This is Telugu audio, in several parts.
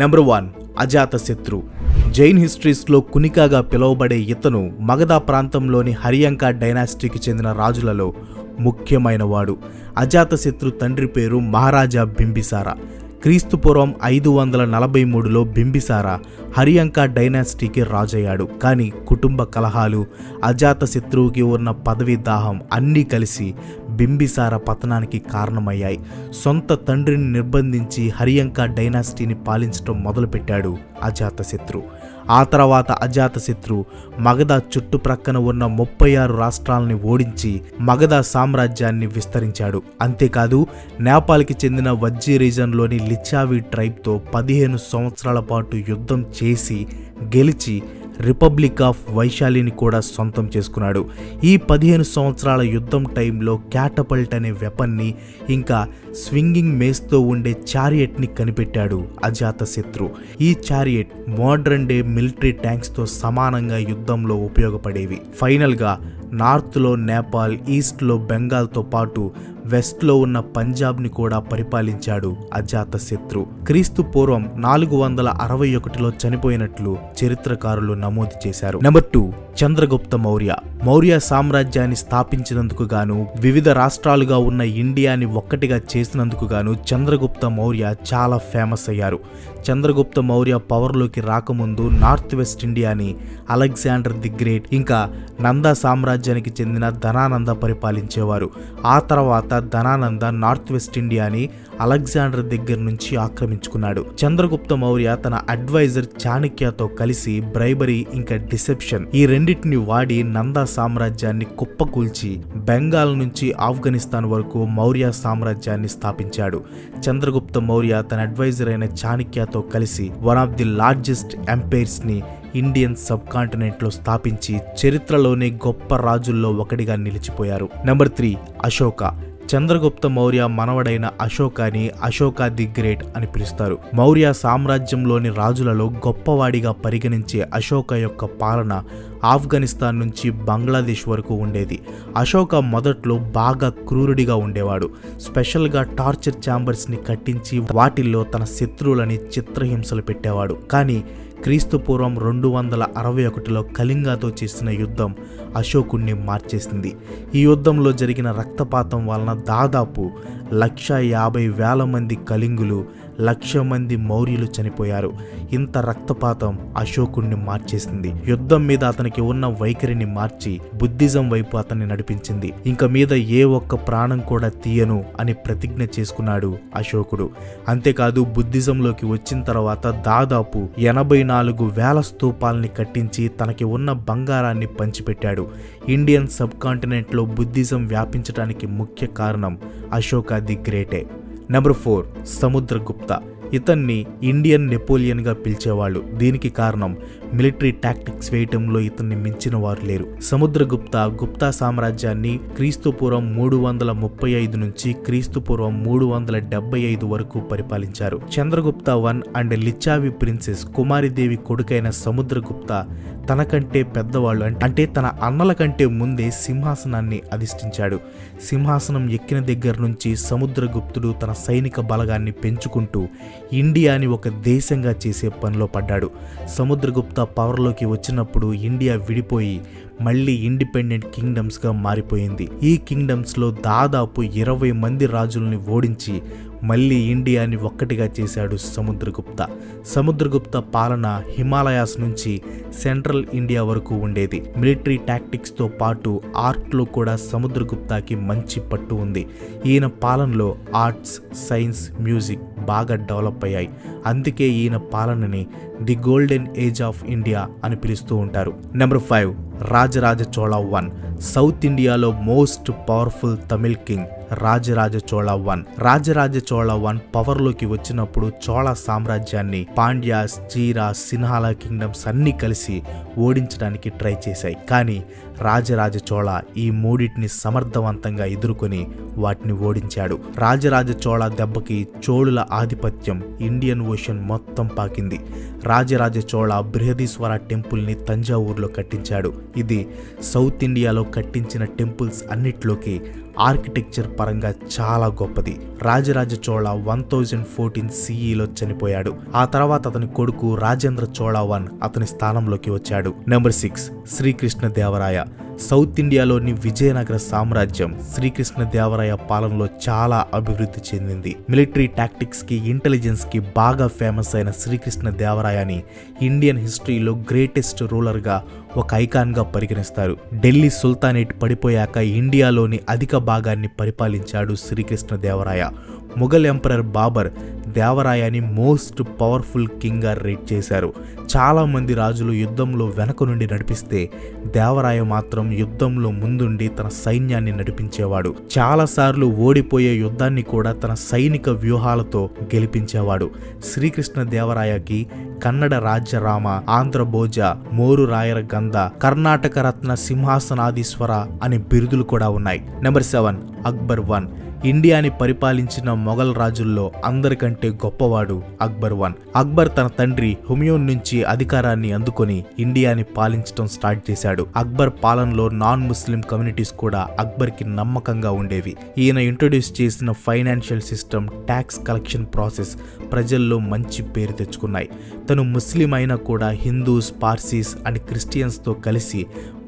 నెంబర్ 1 అజాతశత్రు. జైన్ హిస్టరీస్లో కునికాగా పిలువబడే ఇతను మగధ ప్రాంతంలోని హరియంక డైనాసిటీకి చెందిన రాజులలో ముఖ్యమైనవాడు. అజాతశత్రు తండ్రి పేరు మహారాజా బింబిసార. క్రీస్తుపూర్వం 543లో బింబిసార హరియంక డైనాసిటీకి రాజయ్యాడు. కానీ కుటుంబ కలహాలు, అజాతశత్రువుకి ఉన్న పదవీ దాహం అన్నీ కలిసి బింబిసార పతనానికి కారణమయ్యాయి. సొంత తండ్రిని నిర్బంధించి హరియంక డైనాసిటీని పాలించడం మొదలుపెట్టాడు అజాతశత్రు. ఆ తర్వాత అజాతశత్రు మగధ చుట్టుప్రక్కన ఉన్న 36 రాష్ట్రాలని ఓడించి మగధ సామ్రాజ్యాన్ని విస్తరించాడు. అంతేకాదు నేపాల్కి చెందిన వజ్జీ రీజన్లోని లిచ్చావి ట్రైబ్తో 15 సంవత్సరాల పాటు యుద్ధం చేసి గెలిచి రిపబ్లిక్ ఆఫ్ వైశాలిని కూడా సొంతం చేసుకున్నాడు. ఈ 15 సంవత్సరాల యుద్ధం టైంలో క్యాటపల్ట్ అనే వెపన్ని ఇంకా స్వింగింగ్ మేస్తో ఉండే చారియట్ని కనిపెట్టాడు అజాతశత్రు. ఈ చారియట్ మోడ్రన్ డే మిలిటరీ ట్యాంక్స్తో సమానంగా యుద్ధంలో ఉపయోగపడేవి. ఫైనల్గా నార్త్లో నేపాల్, ఈస్ట్లో బెంగాల్తో పాటు వెస్ట్లో ఉన్న పంజాబ్ని కూడా పరిపాలించాడు అజాతశత్రు. క్రీస్తు పూర్వం 461లో చనిపోయినట్లు చరిత్రకారులు నమోదు చేశారు. నెంబర్ 2 చంద్రగుప్త మౌర్య. మౌర్య సామ్రాజ్యాన్ని స్థాపించినందుకు గాను, వివిధ రాష్ట్రాలుగా ఉన్న ఇండియాని ఒక్కటిగా చేసినందుకు గాను చంద్రగుప్త మౌర్య చాలా ఫేమస్ అయ్యారు. చంద్రగుప్త మౌర్య పవర్లోకి రాకముందు నార్త్ వెస్ట్ ఇండియాని అలెగ్జాండర్ ది గ్రేట్ ఇంకా నందా సామ్రాజ్యానికి చెందిన ధనానంద పరిపాలించేవారు. ఆ తర్వాత ధనానంద నార్త్ వెస్ట్ ఇండియాని అలెగ్జాండర్ దగ్గర నుంచి ఆక్రమించుకున్నాడు. చంద్రగుప్త మౌర్య తన అడ్వైజర్ చాణక్యతో కలిసి బ్రైబరీ ఇంకా డిసెప్షన్ ఈ రెండింటిని వాడి నందా సామ్రాజ్యాన్ని కుప్పకూల్చి బెంగాల్ నుంచి ఆఫ్ఘనిస్తాన్ వరకు మౌర్య సామ్రాజ్యాన్ని స్థాపించాడు. చంద్రగుప్త మౌర్య తన అడ్వైజర్ అయిన చాణక్యతో కలిసి one of the largest empires ని ఇండియన్ సబ్ కాంటినెంట్ లో స్థాపించి చరిత్రలోనే గొప్ప రాజుల్లో ఒకటిగా నిలిచిపోయారు. నెంబర్ 3 అశోక. చంద్రగుప్త మౌర్య మనవడైన అశోకాని అశోక ది గ్రేట్ అని పిలుస్తారు. మౌర్య సామ్రాజ్యంలోని రాజులలో గొప్పవాడిగా పరిగణించే అశోక యొక్క పాలన ఆఫ్ఘనిస్తాన్ నుంచి బంగ్లాదేశ్ వరకు ఉండేది. అశోక మొదట్లో బాగా క్రూరుడిగా ఉండేవాడు. స్పెషల్గా టార్చర్ ఛాంబర్స్ని కట్టించి వాటిల్లో తన శత్రువులని చిత్రహింసలు పెట్టేవాడు. కానీ క్రీస్తుపూర్వం 261లో కళింగతో చేసిన యుద్ధం అశోకుణ్ణి మార్చేసింది. ఈ యుద్ధంలో జరిగిన రక్తపాతం వలన దాదాపు 150,000 మంది కళింగులు, 1,00,000 మంది మౌర్యులు చనిపోయారు. ఇంత రక్తపాతం అశోకుణ్ణి మార్చేసింది. యుద్ధం మీద అతనికి ఉన్న వైఖరిని మార్చి బుద్ధిజం వైపు అతన్ని నడిపించింది. ఇంక మీద ఏ ఒక్క ప్రాణం కూడా తీయను అని ప్రతిజ్ఞ చేసుకున్నాడు అశోకుడు. అంతేకాదు బుద్ధిజంలోకి వచ్చిన తర్వాత దాదాపు 84,000 స్తూపాలని కట్టించి తనకి ఉన్న బంగారాన్ని పంచిపెట్టాడు. ఇండియన్ సబ్ కాంటినెంట్లో బుద్ధిజం వ్యాపించడానికి ముఖ్య కారణం అశోక ది గ్రేటే. నెంబర్ 4 సముద్రగుప్త. ఇతన్ని ఇండియన్ నెపోలియన్గా పిలిచేవాళ్ళు. దీనికి కారణం మిలిటరీ టాక్టిక్స్ వేయటంలో ఇతన్ని మించిన వారు లేరు. సముద్రగుప్త గుప్తా సామ్రాజ్యాన్ని క్రీస్తుపూర్వం 335 నుంచి క్రీస్తుపూర్వం 375 వరకు పరిపాలించారు. చంద్రగుప్త I అండ్ లిచ్చావి ప్రిన్సెస్ కుమారిదేవి కొడుకైన సముద్రగుప్త తనకంటే పెద్దవాళ్ళు అంటే తన అన్నల కంటే ముందే సింహాసనాన్ని అధిష్ఠించాడు. సింహాసనం ఎక్కిన దగ్గర నుంచి సముద్రగుప్తుడు తన సైనిక బలగాన్ని పెంచుకుంటూ ఇండియాని ఒక దేశంగా చేసే పనిలో పడ్డాడు. సముద్రగుప్త పవర్లోకి వచ్చినప్పుడు ఇండియా విడిపోయి మళ్ళీ ఇండిపెండెంట్ కింగ్డమ్స్గా మారిపోయింది. ఈ కింగ్డమ్స్లో దాదాపు 20 మంది రాజుల్ని ఓడించి మళ్ళీ ఇండియాని ఒక్కటిగా చేశాడు సముద్రగుప్త. సముద్రగుప్త పాలన హిమాలయాస్ నుంచి సెంట్రల్ ఇండియా వరకు ఉండేది. మిలిటరీ టాక్టిక్స్తో పాటు ఆర్ట్లో కూడా సముద్రగుప్తకి మంచి పట్టు ఉంది. ఈయన పాలనలో ఆర్ట్స్, సైన్స్, మ్యూజిక్ బాగా డెవలప్ అయ్యాయి. అందుకే ఈయన పాలనని the golden age of India అని పిలుస్తూ ఉంటారు. Number 5 Rajaraja Chola I. South ఇండియాలో most powerful Tamil king Rajaraja Chola I. Rajaraja Chola I పవర్లోకి వచ్చినప్పుడు చోళ సామ్రాజ్యాన్ని పాండ్యాస్, చీరా, సిన్హాల కింగ్డమ్స్ అన్నీ కలిసి ఓడించడానికి ట్రై చేశాయి. కానీ రాజరాజ చోళ ఈ మూడింటిని సమర్థవంతంగా ఎదుర్కొని వాటిని ఓడించాడు. రాజరాజ చోళ దెబ్బకి చోళుల ఆధిపత్యం ఇండియన్ ఓషన్ మొత్తం పాకింది. రాజరాజ చోళ బృహదీశ్వర టెంపుల్ని తంజావూరులో కట్టించాడు. ఇది సౌత్ ఇండియాలో కట్టించిన టెంపుల్స్ అన్నిట్లోకి ఆర్కిటెక్చర్ పరంగా చాలా గొప్పది. రాజరాజ చోళ 1014 CEలో చనిపోయాడు. ఆ తర్వాత అతని కొడుకు రాజేంద్ర చోళ I అతని స్థానంలోకి వచ్చాడు. నెంబర్ 6 శ్రీకృష్ణదేవరాయ. సౌత్ ఇండియాలోని విజయనగర సామ్రాజ్యం శ్రీకృష్ణదేవరాయ పాలనలో చాలా అభివృద్ధి చెందింది. మిలిటరీ టాక్టిక్స్ కి, ఇంటెలిజెన్స్ కి బాగా ఫేమస్ అయిన శ్రీకృష్ణదేవరాయని ఇండియన్ హిస్టరీలో గ్రేటెస్ట్ రూలర్ గా ఒక ఐకాన్ గా పరిగణిస్తారు. ఢిల్లీ సుల్తానేట్ పడిపోయాక ఇండియాలోని అధిక భాగాన్ని పరిపాలించాడు శ్రీకృష్ణదేవరాయ. ముఘల్ ఎంపరర్ బాబర్ దేవరాయని మోస్ట్ పవర్ఫుల్ కింగ్ గా రేట్ చేశారు. చాలా మంది రాజులు యుద్ధంలో వెనక నుండి నడిపిస్తే దేవరాయ మాత్రం యుద్ధంలో ముందుండి తన సైన్యాన్ని నడిపించేవాడు. చాలాసార్లు ఓడిపోయే యుద్ధాన్ని కూడా తన సైనిక వ్యూహాలతో గెలిపించేవాడు. శ్రీకృష్ణదేవరాయకి కన్నడ రాజ్యరామ, ఆంధ్రభోజ, మోరు రాయర గంధ, కర్ణాటక రత్న సింహాసనాధీశ్వర అనే బిరుదులు కూడా ఉన్నాయి. Number 7 Akbar I. ఇండియాని పరిపాలించిన మొఘల్ రాజుల్లో అందరికంటే గొప్పవాడు అక్బర్ I. అక్బర్ తన తండ్రి హుమయూన్ నుంచి అధికారాన్ని అందుకొని ఇండియాని పాలించడం స్టార్ట్ చేశాడు. అక్బర్ పాలనలో నాన్ ముస్లిం కమ్యూనిటీస్ కూడా అక్బర్కి నమ్మకంగా ఉండేవి. ఈయన ఇంట్రొడ్యూస్ చేసిన financial system, tax collection process ప్రజల్లో మంచి పేరు తెచ్చుకున్నాయి. తను ముస్లిం అయినా కూడా హిందూస్, పార్సీస్ అండ్ క్రిస్టియన్స్తో కలిసి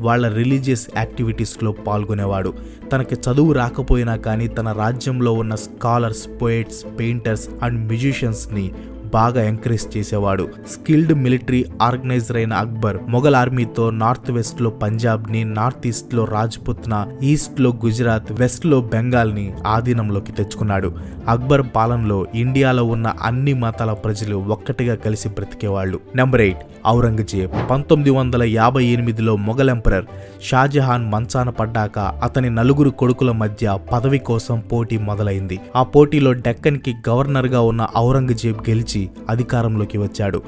వాళ్ళ రిలీజియస్ యాక్టివిటీస్లో పాల్గొనేవాడు. తనకి చదువు రాకపోయినా కానీ తన రాజ్యంలో ఉన్న స్కాలర్స్, పోయిట్స్, పెయింటర్స్ అండ్ మ్యూజిషియన్స్ని బాగా ఎంకరేజ్ చేసేవాడు. స్కిల్డ్ మిలిటరీ ఆర్గనైజర్ అయిన అక్బర్ మొఘల్ ఆర్మీతో నార్త్ వెస్ట్ లో పంజాబ్ ని, నార్త్ ఈస్ట్ లో రాజ్పుత్న, ఈస్ట్ లో గుజరాత్, వెస్ట్ లో బెంగాల్ ని ఆధీనంలోకి తెచ్చుకున్నాడు. అక్బర్ పాలనలో ఇండియాలో ఉన్న అన్ని మతాల ప్రజలు ఒక్కటిగా కలిసి బ్రతికేవాళ్ళు. నెంబర్ 8 ఔరంగజేబ్. 1958లో మొఘల్ ఎంపరర్ షాజహాన్ మంచాన పడ్డాక అతని నలుగురు కొడుకుల మధ్య పదవి కోసం పోటీ మొదలైంది. ఆ పోటీలో డెక్కన్ కి గవర్నర్ గా ఉన్న ఔరంగజేబ్ గెలిచి అధికారంలోకి వచ్చాడు.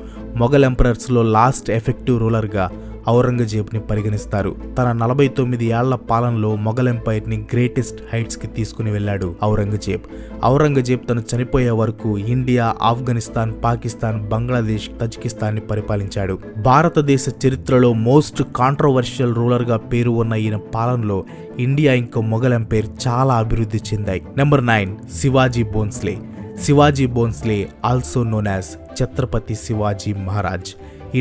మొఘల్ ఎంపరర్స్ లో లాస్ట్ ఎఫెక్టివ్ రూలర్ గా ఔరంగజేబ్ ని పరిగణిస్తారు. తన 49 ఏళ్ల పాలనలో మొఘల్ ఎంపైర్ ని గ్రేటెస్ట్ హైట్స్ కి తీసుకుని వెళ్లాడు ఔరంగజేబ్. ఔరంగజేబ్ తను చనిపోయే వరకు ఇండియా, ఆఫ్ఘనిస్తాన్, పాకిస్తాన్, బంగ్లాదేశ్, తజికిస్తాన్ ని పరిపాలించాడు. భారతదేశ చరిత్రలో మోస్ట్ కాంట్రవర్షియల్ రూలర్ గా పేరు ఉన్న ఈయన పాలనలో ఇండియా ఇంకా మొఘల్ ఎంపైర్ చాలా అభివృద్ధి చెందాయి. Number 9 Shivaji Bhonsle. Shivaji Bhonsle also known as Chhatrapati Shivaji Maharaj.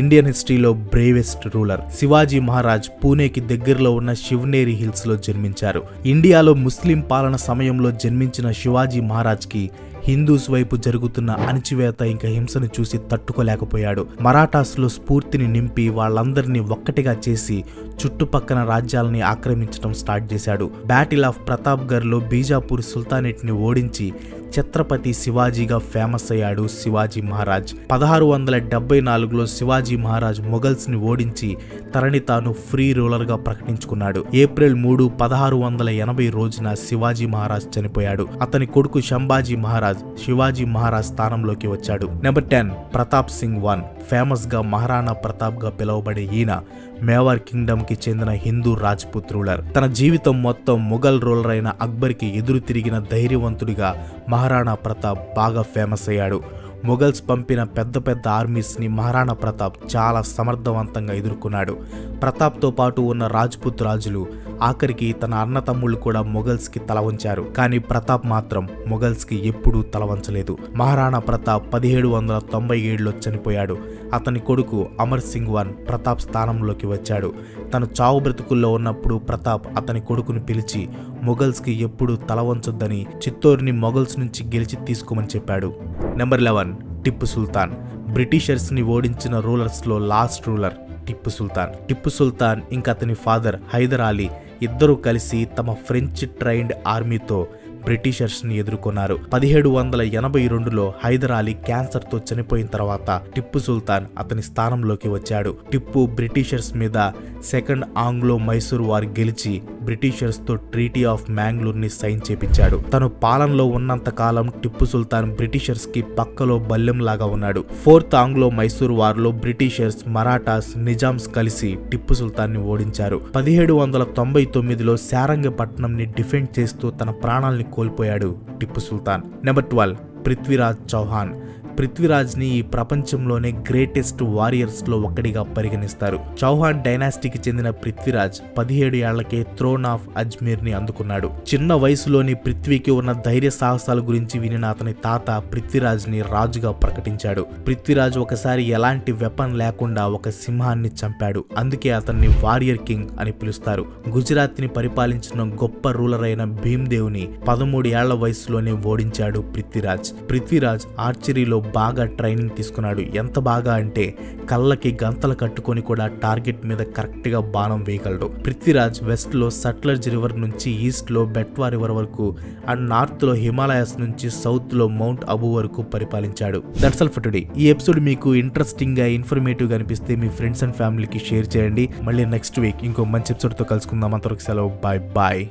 Indian హిస్టరీలో బ్రేవెస్ట్ రూలర్. శివాజీ మహారాజ్ పూణేకి దగ్గరలో ఉన్న శివనేరి హిల్స్ లో జన్మించారు. ఇండియాలో ముస్లిం పాలన సమయంలో జన్మించిన శివాజీ మహారాజ్ కి హిందూస్ వైపు జరుగుతున్న అణచివేత ఇంకా హింసను చూసి తట్టుకోలేకపోయాడు. మరాఠాస్లో స్ఫూర్తిని నింపి వాళ్ళందరినీ ఒక్కటిగా చేసి చుట్టుపక్కల రాజ్యాలని ఆక్రమించడం స్టార్ట్ చేశాడు. బ్యాటిల్ ఆఫ్ ప్రతాప్గర్లో బీజాపూర్ సుల్తానేట్ ని ఓడించి ఛత్రపతి శివాజీగా ఫేమస్ అయ్యాడు శివాజీ మహారాజ్. 1674లో శివాజీ మహారాజ్ మొఘల్స్ ని ఓడించి తనని తాను ఫ్రీ రూలర్ గా ప్రకటించుకున్నాడు. ఏప్రిల్ 3, 1680 రోజున శివాజీ మహారాజ్ చనిపోయాడు. అతని కొడుకు శంభాజీ మహారాజ్ శివాజీ మహారాజ్ స్థానంలోకి వచ్చాడు. Number 10 Pratap Singh I. Famous గా మహారాణా ప్రతాప్ గా పిలువబడే ఈయన మేవార్ కింగ్డమ్ కి చెందిన హిందూ రాజ్పుత్ రూలర్. తన జీవితం మొత్తం మొఘల్ రూలర్ అయిన అక్బర్ కి ఎదురు తిరిగిన ధైర్యవంతుడిగా మహారాణా ప్రతాప్ బాగా ఫేమస్ అయ్యాడు. మొఘల్స్ పంపిన పెద్ద పెద్ద ఆర్మీస్ని మహారాణా ప్రతాప్ చాలా సమర్థవంతంగా ఎదుర్కొన్నాడు. ప్రతాప్తో పాటు ఉన్న రాజ్పుత్ రాజులు ఆఖరికి తన అన్న తమ్ముళ్ళు కూడా మొఘల్స్కి తల వంచారు. కానీ ప్రతాప్ మాత్రం మొఘల్స్కి ఎప్పుడూ తల వంచలేదు. మహారాణా ప్రతాప్ 1797లో చనిపోయాడు. అతని కొడుకు అమర్ సింగ్ I ప్రతాప్ స్థానంలోకి వచ్చాడు. తను చావు బ్రతుకుల్లో ఉన్నప్పుడు ప్రతాప్ అతని కొడుకుని పిలిచి మొఘల్స్కి ఎప్పుడూ తల వంచొద్దని, చిత్తోర్ని మొఘల్స్ నుంచి గెలిచి తీసుకోమని చెప్పాడు. నెంబర్ 11 టిప్పు సుల్తాన్. బ్రిటిషర్స్ ని ఓడించిన రూలర్స్ లో లాస్ట్ రూలర్ టిప్పు సుల్తాన్. టిప్పు సుల్తాన్ ఇంకా అతని ఫాదర్ హైదర్ అలీ ఇద్దరూ కలిసి తమ ఫ్రెంచ్ ట్రైన్డ్ ఆర్మీతో బ్రిటిషర్స్ ని ఎదుర్కొన్నారు. 1782లో హైదర్ అలీ క్యాన్సర్ తో చనిపోయిన తర్వాత టిప్పు సుల్తాన్ అతని స్థానంలోకి వచ్చాడు. టిప్పు బ్రిటిషర్స్ మీద సెకండ్ ఆంగ్లో మైసూర్ వార్ గెలిచి బ్రిటిషర్స్ తో ట్రీటీ ఆఫ్ మ్యాంగ్లూర్ ని సైన్ చేపించాడు. తను పాలనలో ఉన్నంత కాలం టిప్పు సుల్తాన్ బ్రిటిషర్స్ కి పక్కలో బల్లెం లాగా ఉన్నాడు. ఫోర్త్ ఆంగ్లో మైసూర్ వార్ లో బ్రిటిషర్స్, మరాఠాస్, నిజామ్స్ కలిసి టిప్పు సుల్తాన్ ని ఓడించారు. 1799లో శారంగపట్నం ని డిఫెండ్ చేస్తూ తన ప్రాణాల్ని కోల్పోయాడు టిప్పు సుల్తాన్. నెంబర్ 12 పృథ్వీరాజ్ చౌహాన్. పృథ్వీరాజ్ని ఈ ప్రపంచంలోనే గ్రేటెస్ట్ వారియర్స్లో ఒకటిగా పరిగణిస్తారు. చౌహాన్ డైనాసిటీకి చెందిన పృథ్వీరాజ్ 17 ఏళ్లకే థ్రోన్ ఆఫ్ అజ్మీర్ని అందుకున్నాడు. చిన్న వయసులోని పృథ్వీకి ఉన్న ధైర్య సాహసాల గురించి వినిన అతని తాత పృథ్వీరాజ్ని రాజుగా ప్రకటించాడు. పృథ్వీరాజ్ ఒకసారి ఎలాంటి వెపన్ లేకుండా ఒక సింహాన్ని చంపాడు. అందుకే అతన్ని వారియర్ కింగ్ అని పిలుస్తారు. గుజరాత్ని పరిపాలించిన గొప్ప రూలర్ అయిన భీమ్దేవ్ని 13 ఏళ్ల వయసులోనే ఓడించాడు పృథ్వీరాజ్. పృథ్వీరాజ్ ఆర్చరీలో బాగా ట్రైనింగ్ తీసుకున్నాడు. ఎంత బాగా అంటే కళ్ళకి గంతలు కట్టుకొని కూడా టార్గెట్ మీద కరెక్ట్ గా బాణం వేయగలడు. పృథ్వీరాజ్ వెస్ట్ లో సట్లెజ్ రివర్ నుంచి ఈస్ట్ లో బెట్వా రివర్ వరకు అండ్ నార్త్ లో హిమాలయాస్ నుంచి సౌత్ లో మౌంట్ అబూ వరకు పరిపాలించాడు. That's all for today. ఈ ఎపిసోడ్ మీకు ఇంట్రెస్టింగ్ గా ఇన్ఫర్మేటివ్ గా అనిపిస్తే మీ ఫ్రెండ్స్ అండ్ ఫ్యామిలీకి షేర్ చేయండి. మళ్ళీ నెక్స్ట్ వీక్ ఇంకో మంచి ఎపిసోడ్ తో కలుసుకుందాం. అంతవరకు సెలవు. Bye bye.